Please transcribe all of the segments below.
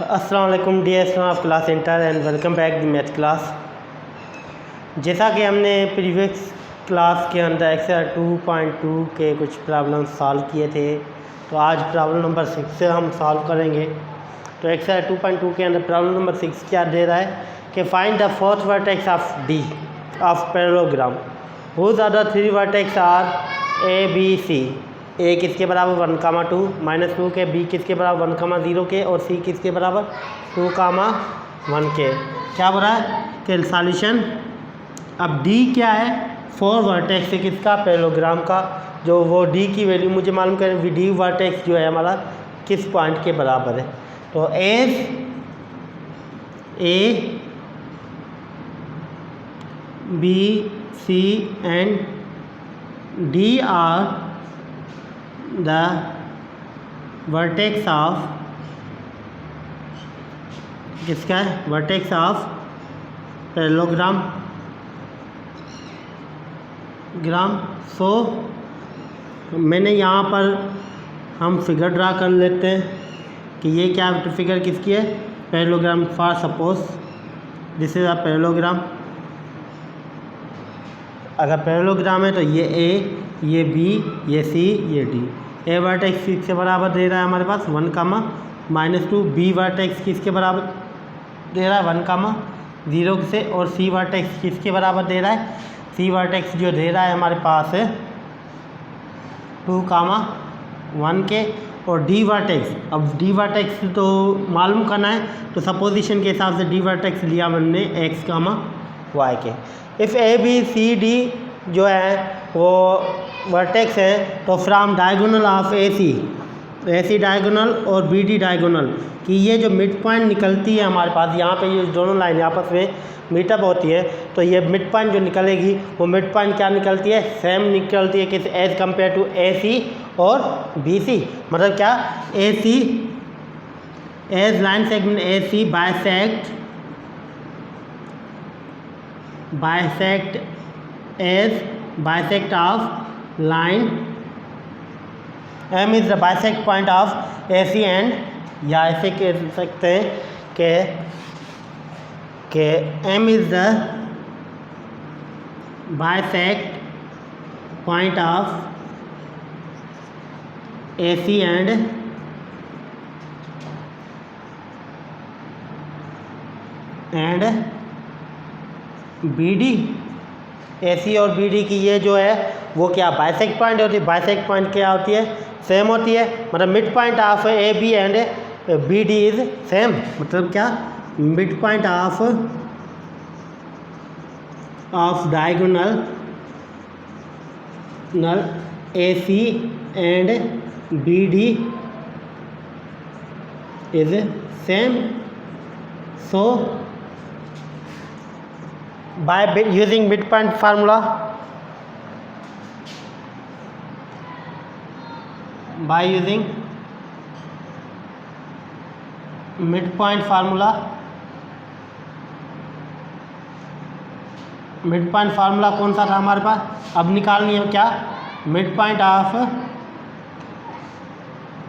अस्सलाम वालेकुम dear student of class inter and welcome back the math class. जैसा कि हमने प्रीवियस क्लास के अंदर एक्सरसाइज 2.2 के कुछ प्रॉब्लम सॉल्व किए थे, तो आज प्रॉब्लम नंबर 6 से हम सॉल्व करेंगे। तो एक्सरसाइज 2.2 के अंदर प्रॉब्लम नंबर 6 क्या दे रहा है कि find the fourth vertex of D of parallelogram whose other three vertex are A B C. A किसके बराबर 1, 2 -2 के, बी किसके बराबर 1, 0 के, और सी किसके बराबर 2, 1 के। क्या बोल रहा है कि सॉल्यूशन। अब डी क्या है, 4 वर्टेक्स है किसका, पैरेललोग्राम का। जो वो डी की वैल्यू मुझे मालूम करें, डी वर्टेक्स जो है हमारा किस पॉइंट के बराबर है। तो as A B C and D are the vertex of किसका है, vertex of parallelogram gram. So मैंने यहाँ पर हम फिगर ड्रा कर लेते हैं कि ये क्या फिगर किसकी है, parallelogram. For suppose this is a parallelogram. अगर पैरेललोग्राम है तो ये ए, ये बी, ये सी, ये डी। ए वर्टेक्स किसके बराबर दे रहा है हमारे पास 1, -2। बी वर्टेक्स किसके बराबर दे रहा है 1, 0 से, और सी वर्टेक्स किसके बराबर दे रहा है, सी वर्टेक्स जो दे रहा है हमारे पास है 2, 1 के। और डी वर्टेक्स, अब डी वर्टेक्स तो मालूम करना है, तो सपोजिशन के हिसाब से डी वर्टेक्स लिया हमने x, y के। If A B C D जो है वो वर्टेक्स है, तो from diagonal of A C diagonal और बी डी डायगोनल कि ये जो मिड पॉइंट निकलती है हमारे पास, यहाँ पे ये दोनों लाइन आपस में मीटअप होती है, तो ये मिड पॉइंट जो निकलेगी वो मिड पॉइंट क्या निकलती है, सेम निकलती है किस, as compare to A C और बी सी। मतलब क्या, A C as line segment A C bisect of line M is the bisect point of AC and, या ऐसे कह सकते हैं कि M is the bisect point of AC and BD। AC और BD की ये जो है वो क्या बाइसेक्ट पॉइंट होती है। बाइसेक्ट पॉइंट क्या होती है, सेम होती है। मतलब mid point of A B and BD is same. मतलब क्या, mid point of diagonal AC and BD is same. So by using midpoint formula, midpoint formula कौन सा था हमारे पास, अब निकालनी है क्या, mid point of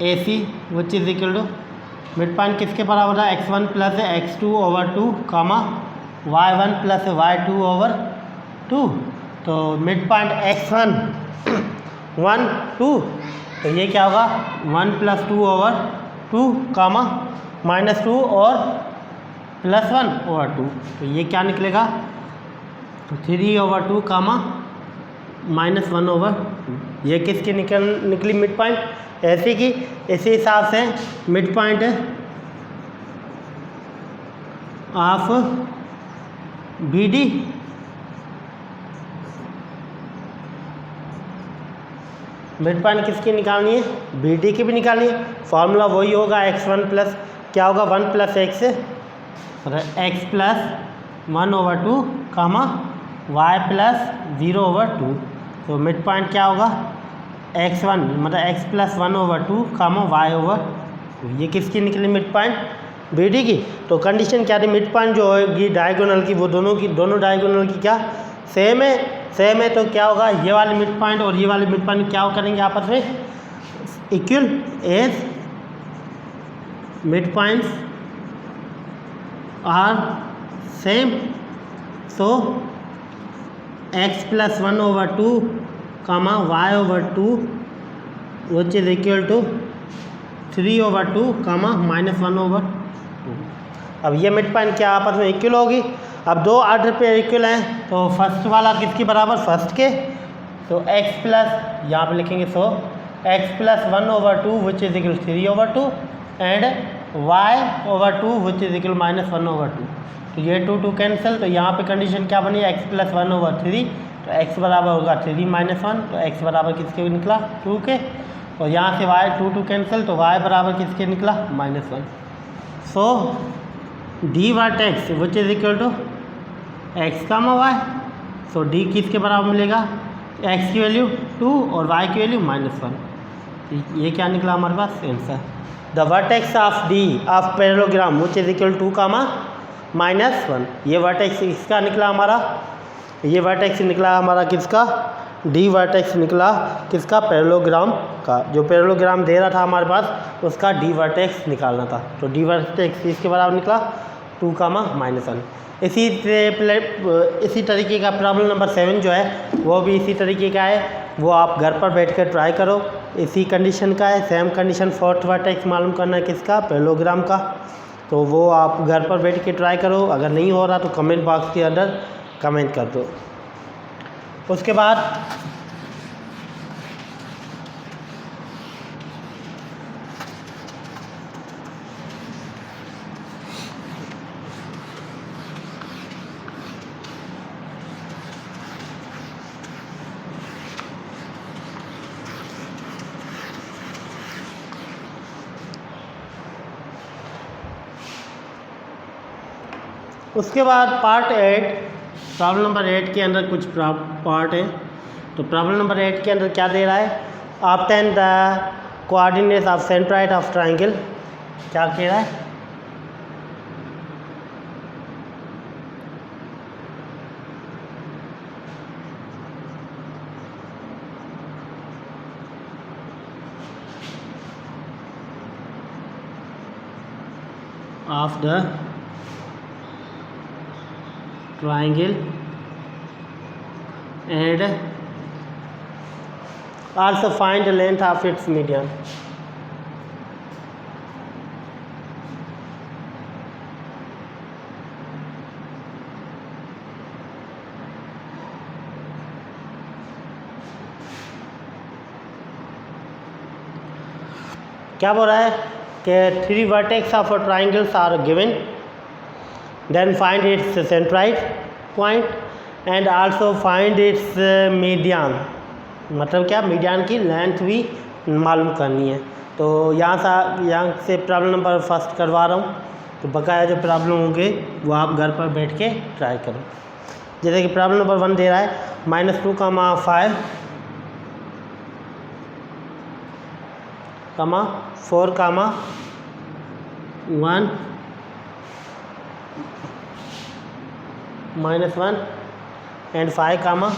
AC which is equal to, mid point किसके बराबर है, x1 + x2/2, y1 + y2/2। तो मिड पॉइंट x1 1, 2, तो ये क्या होगा 1 + 2/2, -2 और +1/2। तो ये क्या निकलेगा 3/2, -1/2। ये किसकी निकली मिड पॉइंट, ऐसी की। इसी हिसाब से mid point of BD mid point किसकी निकालनी है, BD की भी निकालनी है। फॉर्मूला वही होगा, x1 प्लस क्या होगा 1 + x, x + 1/2, y + 0/2। तो मिड पॉइंट क्या होगा x1, मतलब x + 1/2, y/2। ये किसकी निकली मिड पॉइंट, BD की। तो कंडीशन क्या थी, मिड पॉइंट जो होगी डायगोनल की, वो दोनों डायगोनल की क्या सेम है। तो क्या होगा, ये वाले मिड पॉइंट और ये वाले मिड पॉइंट क्या करेंगे आपस में equal, as mid points are same, so x+1/2 y/2 which is equal to 3/2 -1/2। अब ये मिड पॉइंट क्या आपस में इक्वल होगी। अब दो ऑर्डर पे इक्वल हैं तो फर्स्ट वाला किसके बराबर, फर्स्ट के, तो x प्लस यहाँ पे लिखेंगे, सो x+1/2 which is equal 3/2 and y/2 which is equal -1/2। तो ये 2 कैंसिल, तो यहाँ पे कंडीशन क्या बनी, x+1/3, तो x बराबर होगा 3 - 1, तो x बराबर किसके निकला, 2 के, और यहाँ से y 2 कैंसिल, तो y बराबर किसके निकला, -1। So D vertex which is equal to x, y, so D किसके बराबर मिलेगा, x की वैल्यू 2 और y की वैल्यू -1। ये क्या निकला हमारे पास answer. The vertex of D of parallelogram which is equal 2, -1। ये वर्टेक्स इसका निकला हमारा, ये वर्टेक्स निकला हमारा किसका, डी वर्टेक्स निकला किसका, पैरेललोग्राम का। जो पैरेललोग्राम दे रहा था हमारे पास उसका डी वर्टेक्स निकालना था, तो डी वर्टेक्स इसके बराबर निकला 2, -1। इसी तरीके का प्रॉब्लम नंबर 7 जो है वो भी इसी तरीके का है, वो आप घर पर बैठ कर ट्राई करो। इसी कंडीशन का है, सेम कंडीशन, फोर्थ वर्टेक्स मालूम करना है किसका, पैरेललोग्राम का। तो वो आप घर पर बैठ के ट्राई करो, अगर नहीं हो रहा तो कमेंट बॉक्स के अंदर कमेंट कर दो। उसके बाद पार्ट 8, प्रॉब्लम नंबर 8 के अंदर कुछ पार्ट है। तो प्रॉब्लम नंबर 8 के अंदर क्या दे रहा है, obtain the coordinates of centroid of triangle. क्या कह रहा है, of the triangle and also find the length of its median। क्या बोल रहा है कि 3 vertex of a triangles are given, then find its centroid point and also find its median। मतलब क्या, मीडियन की लेंथ भी मालूम करनी है। तो यहाँ से प्रॉब्लम नंबर फर्स्ट करवा रहा हूँ, तो बकाया जो प्रॉब्लम होंगे वो आप घर पर बैठ के ट्राई करो। जैसे कि प्रॉब्लम नंबर 1 दे रहा है -2, 5, 4, 1, -1 एंड 5,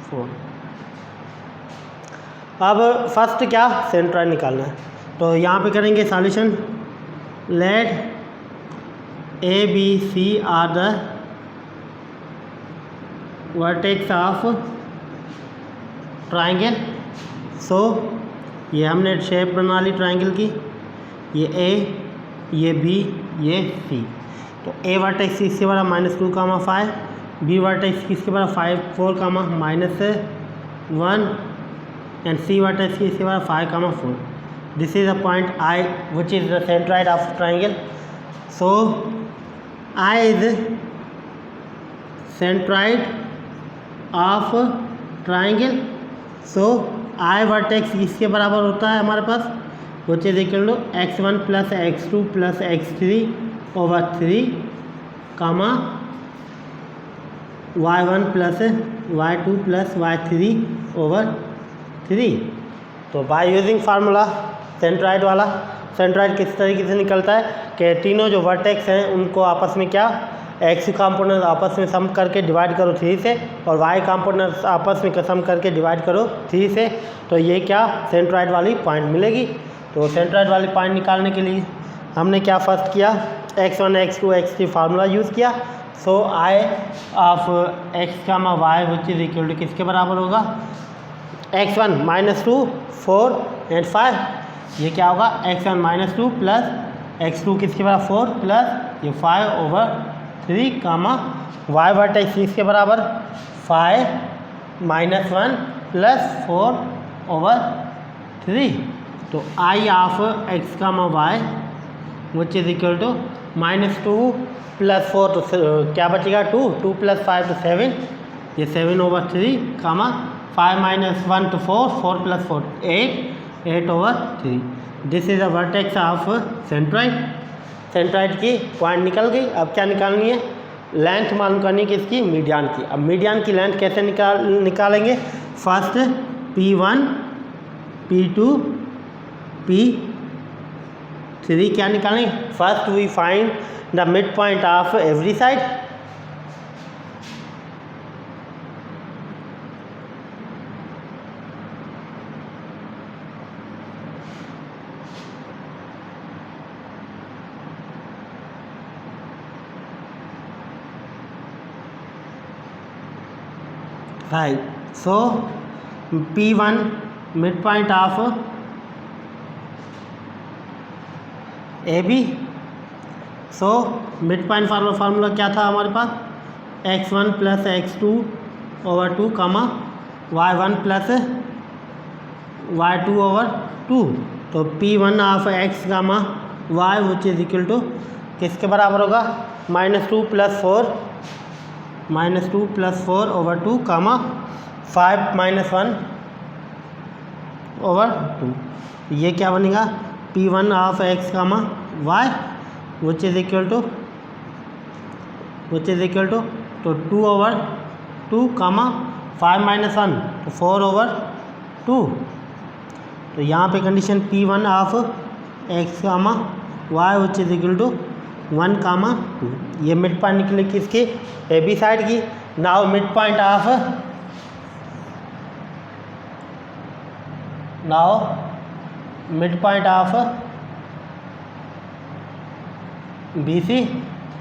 4। अब फर्स्ट क्या, सेंट्रोइड निकालना है। तो यहाँ पे करेंगे solution. Let A B C are the vertex of triangle. So ये हमने शेप बना ली ट्रायंगल की, ये ए, ये बी, ये सी। तो ए वर्टेक्स किसके बराबर -2, 5, बी वर्टेक्स किसके बराबर 5, 4, -1 एंड सी वर्टेक्स किसके बराबर 5, 4। This is a point I which is the centroid of triangle. So I is centroid of triangle. So I vertex किसके बराबर होता है हमारे पास, which is equal to x1 + x2 + x3/3, y1 + y2 + y3/3। तो by using formula centroid वाला, centroid किस तरीके से निकलता है कि तीनों जो वर्टेक्स हैं उनको आपस में क्या, एक्स कंपोनेंट आपस में सम करके डिवाइड करो 3 से, और वाई कंपोनेंट आपस में सम करके डिवाइड करो 3 से। तो ये क्या, सेंट्रोइड वाली पॉइंट मिलेगी। तो सेंट्रोइड वाली पॉइंट निकालने के लिए हमने क्या फर्स्ट किया, x1 x2 x3 formula use किया। So I of x comma y which is equal to किसके बराबर होगा, x1 -2 4 एंड 5, ये क्या होगा x1 -2 प्लस x2 किसके बराबर 4 प्लस ये 5/3 कामा y वर्टेक्स इसके बराबर 5 -1 प्लस 4/3। तो I of x comma y which is equal to -2 plus 4 तो क्या बचेगा 2 प्लस 5 तो 7, ये 7/3 कामा 5 -1 तो 4 plus 4 8/3। This is a vertex of centroid. Centroid की पॉइंट निकल गई। अब क्या निकालनी है, लेंथ मालूम करनी है किसकी, मीडियन की। अब मीडियन की लेंथ कैसे निकालेंगे, फर्स्ट P1 P2 P3 क्या निकालेंगे, first we find the mid point of every side. right, so P1 midpoint of AB। so midpoint formula क्या था हमारे पास, x1 प्लस x2/2 कामा y1 प्लस y2/2। तो P1 of x comma y which is equal to किसके बराबर होगा, -2 plus 4/2 कामा 5 -1/2। ये क्या बनेगा, P1 of x comma y which is equal to तो 2/2 कामा 5 -1 तो 4/2। तो यहाँ पे condition P1 of x comma y which is equal to 1 comma 2। ये मिड पॉइंट निकले किसकी, ए बी साइड की। Now mid point of B C.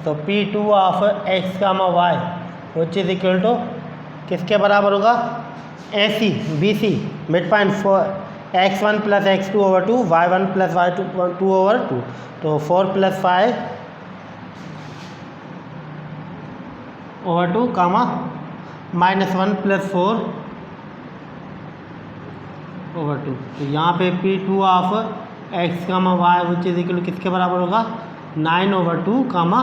तो P2 of x comma y which is equal to किसके बराबर होगा, A C B C. Mid point x1 plus x2/2 y1 plus y2/2। तो 4 plus 5/2 कामा -1 plus 4/2। तो यहाँ पे P2 of x comma y which is equal किसके बराबर होगा, 9/2 कामा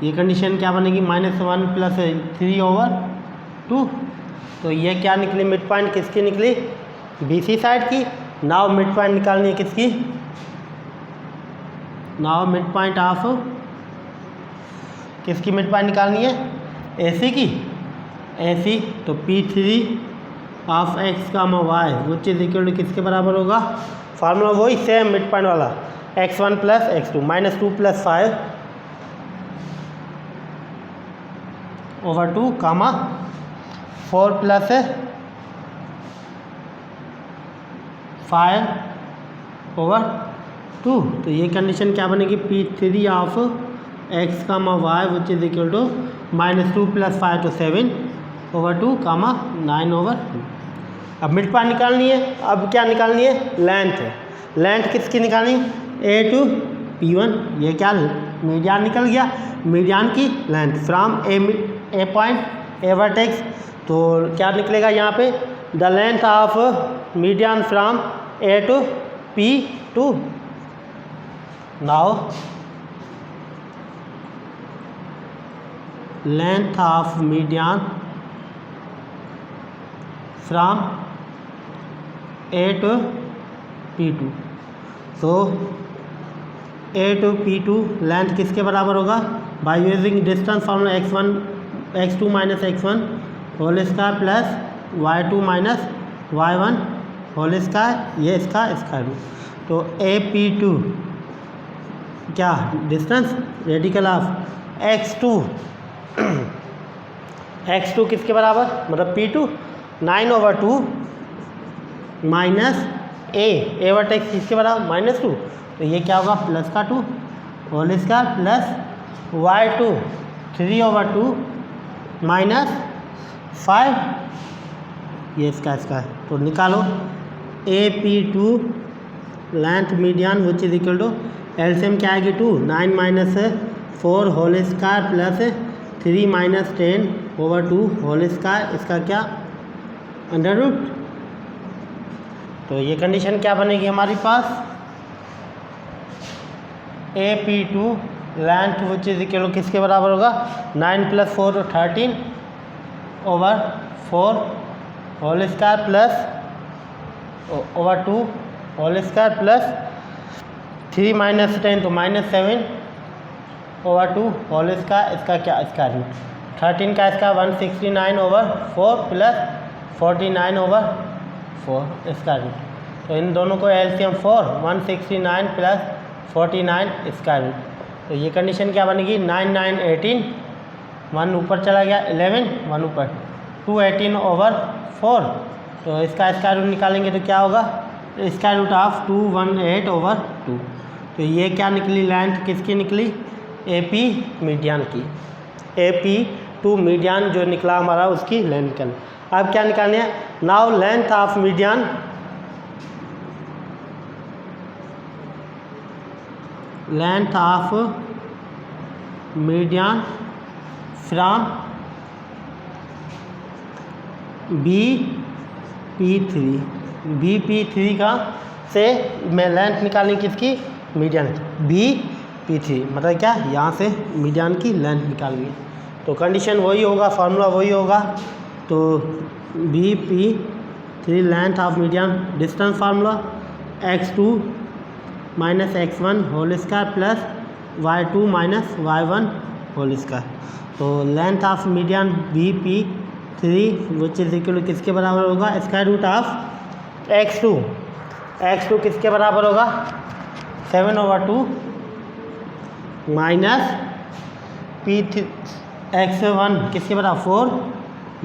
ये कंडीशन क्या बनेगी, -1 प्लस 3/2। तो ये क्या निकली, मिड पॉइंट किसकी निकली, BC साइड की। नाउ मिड पॉइंट निकालनी है किसकी, नाउ मिड पॉइंट ऑफ किसकी मिड पॉइंट निकालनी है, AC की। AC तो P3 of x comma y which is equal to किसके बराबर होगा, फार्मूला वही सेम मिड पॉइंट वाला, x1 प्लस x2 -2 प्लस 5/2 कामा 4 प्लस 5/2। तो ये कंडीशन क्या बनेगी, P3 of x comma y which is equal to -2 plus 5 तो 7/2 कामा 9/2। अब मिड पॉइंट निकालनी है। अब क्या निकालनी है, लेंथ। लेंथ किसकी निकालनी, A टू P1। ये क्या मीडियन निकल गया, मीडियन की length from A point A vertex. तो क्या निकलेगा यहाँ पे, the length of median from A to P2। Now length of median from A to P2। so A to P2 length किसके बराबर होगा, by using distance formula x2 minus x1 whole square plus y2 minus y1 whole square, ये इसका square root. तो AP2 क्या distance, radical of x2 किसके बराबर, मतलब P2 9/2 माइनस ए वर्टेक्स किसके बराबर, -2। तो ये क्या होगा, प्लस का 2 whole square plus y2 3/2 minus 5 ये इसका है। तो निकालो AP2 length median which is equal to LCM क्या आएगी 2 9 minus 4 whole square plus 3 minus 10/2 whole square, इसका क्या अंडर रूट। तो ये कंडीशन क्या बनेगी हमारे पास AP2 length which is equal to किसके बराबर होगा 9 + 4 13/4 whole square plus /2 whole square plus 3 minus 10 तो -7/2 होल स्क्वायर, इसका क्या स्क्वायर रूट 13 का इसका 169/4 प्लस 49/4 स्क्वायर रूट। तो इन दोनों को एलसीएम 4 169 प्लस 49 स्क्वायर रूट। तो ये कंडीशन क्या बनेगी 9 9 18 1 ऊपर चला गया 11 1 ऊपर 218/4। तो इसका स्क्वायर रूट निकालेंगे तो क्या होगा स्क्वायर रूट ऑफ 218/2। तो ये क्या निकली लेंथ किसकी निकली AP मीडियन की। AP2 मीडियन जो निकला हमारा उसकी लेंथ निकल। अब क्या निकालने है now length of median from BP3 का से मैं लेंथ निकालनी किसकी मीडियन BP3 मतलब क्या यहाँ से मीडियन की लेंथ निकालनी है। तो कंडीशन वही होगा फार्मूला वही होगा। तो BP3 length of median distance formula x2 minus x1 whole square plus y2 minus y1 whole square. तो length of median BP3 which is equal to किसके बराबर होगा स्क्वायर रूट ऑफ x2 किसके बराबर होगा 7/2 माइनस P3 x1 किसके बराबर 4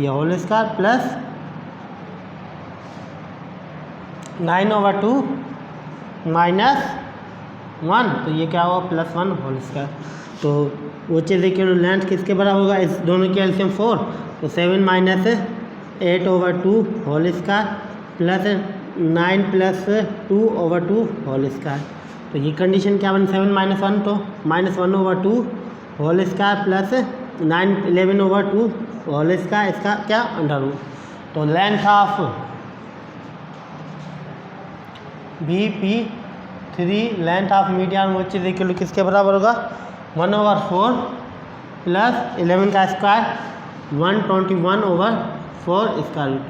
ये होल स्क्वायर प्लस 9/2 माइनस 1 तो ये क्या होगा +1 होल स्क्वायर। तो वो चीज़ इक्वल लेंथ किसके बराबर होगा इस दोनों के एलसीएम 4 तो 7 minus 8/2 whole square plus 9 + 2/2 whole square. तो ये कंडीशन क्या बनी 7 - 1 तो -1/2 whole square plus 9 11/2 whole square, इसका क्या अंडर रूट। तो length of BP3 length of median which is equal to किसके बराबर होगा 1/4 प्लस 11 का स्क्वायर 121/4 स्क्वायर रूट।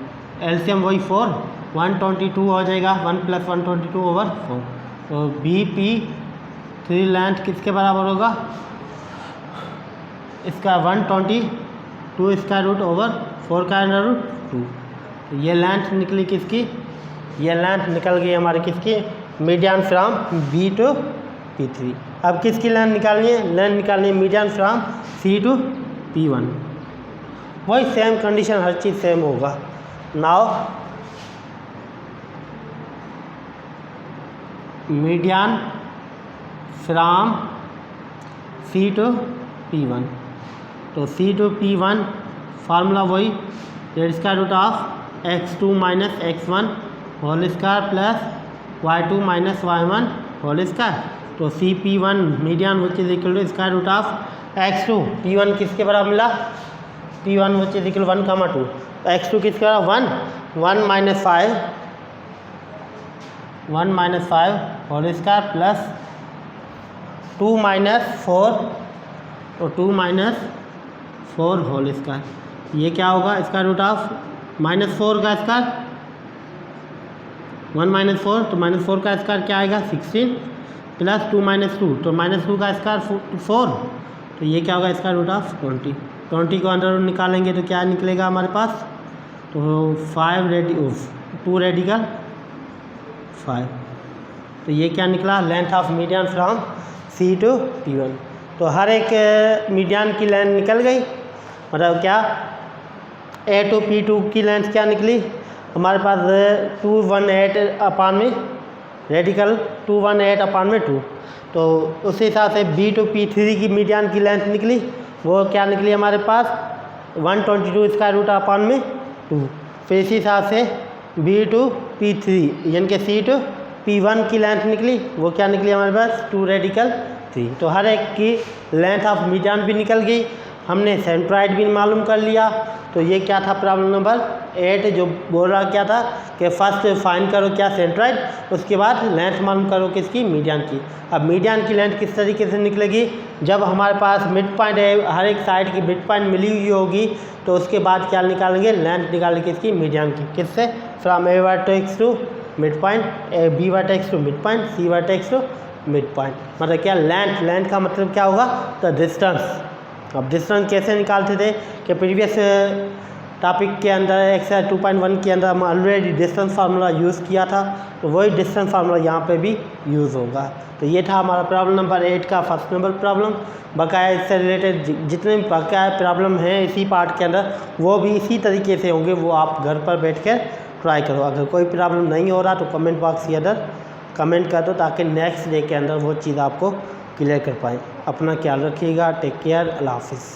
एलसीएम वही 4 122 हो जाएगा 1 + 122/4। तो BP3 लेंथ किसके बराबर होगा इसका 122 स्क्वायर रूट ओवर 4 का अंडर रूट 2। तो ये लेंथ निकली किसकी ये लेंथ निकल गई हमारी किसकी median from B to P3। अब किसकी लेंथ निकालनी है लेंथ निकालनी है median from C to P1। वही सेम कंडीशन हर चीज़ सेम होगा। Now median from C to P1 तो C to P1 फार्मूला वही square root of x2 minus x1 whole square plus y2 minus y1 whole square. तो CP1 median which is equal to square root of x2 P1 किसके बराबर मिला P1 which is equal 1,2 x2 किसके बराबर 1 minus 5 whole square plus 2 minus 4 तो 2 minus 4 whole square. ये क्या होगा स्क्वायर रूट ऑफ -4 का स्क्वायर 1 - 4 तो -4 का स्क्वायर क्या आएगा 16 प्लस 2 - 2 तो -2 का स्क्वायर 4 तो ये क्या होगा स्क्वायर रूट ऑफ 20 को अंडर रूट निकालेंगे तो क्या निकलेगा हमारे पास तो 2 रेडिकल 5। तो ये क्या निकला length of median from C to P1। तो हर एक मीडियन की लेंथ निकल गई मतलब क्या A to P2 की लेंथ क्या निकली हमारे पास 218 अपान में रेडिकल 218/2। तो उस हिसाब से B to P3 की मीडियन की लेंथ निकली, वो क्या निकली हमारे पास 122√2। फिर इसी हिसाब से B to P3 यानी कि C to P1 की लेंथ निकली, वो क्या निकली हमारे पास 2 रेडिकल 3। तो हर एक की लेंथ ऑफ मीडियन भी निकल गई, हमने सेंट्रॉइड भी मालूम कर लिया। तो ये क्या था प्रॉब्लम नंबर 8, जो बोल रहा क्या था कि फर्स्ट फाइंड करो क्या सेंट्रॉइड, उसके बाद लेंथ मालूम करो किसकी, मीडियन की। अब मीडियन की लेंथ किस तरीके से निकलेगी, जब हमारे पास मिड पॉइंट है, हर एक साइड की मिड पॉइंट मिली हुई होगी, तो उसके बाद क्या निकालेंगे, लेंथ निकालेंगे किसकी, मीडियन की। किससे, from A vertex to mid point, B vertex to mid point, C vertex to mid point. मतलब क्या, लेंथ का मतलब क्या होगा, द डिस्टेंस। अब डिस्टेंस कैसे निकालते थे कि प्रीवियस टॉपिक के अंदर एक्सरसाइज 2.1 के अंदर हम ऑलरेडी डिस्टेंस फार्मूला यूज़ किया था, तो वही डिस्टेंस फार्मूला यहाँ पे भी यूज़ होगा। तो ये था हमारा प्रॉब्लम नंबर 8 का फर्स्ट नंबर प्रॉब्लम। बकाया इससे रिलेटेड जितने भी बकाया प्रॉब्लम हैं इसी पार्ट के अंदर, वो भी इसी तरीके से होंगे, वो आप घर पर बैठ कर ट्राई करो। अगर कोई प्रॉब्लम नहीं हो रहा तो कमेंट बॉक्स के अंदर कमेंट कर दो, ताकि नेक्स्ट डे के अंदर वो चीज़ आपको क्लियर कर पाएँ। अपना ख्याल रखिएगा, टेक केयर, अल्लाह हाफिज़।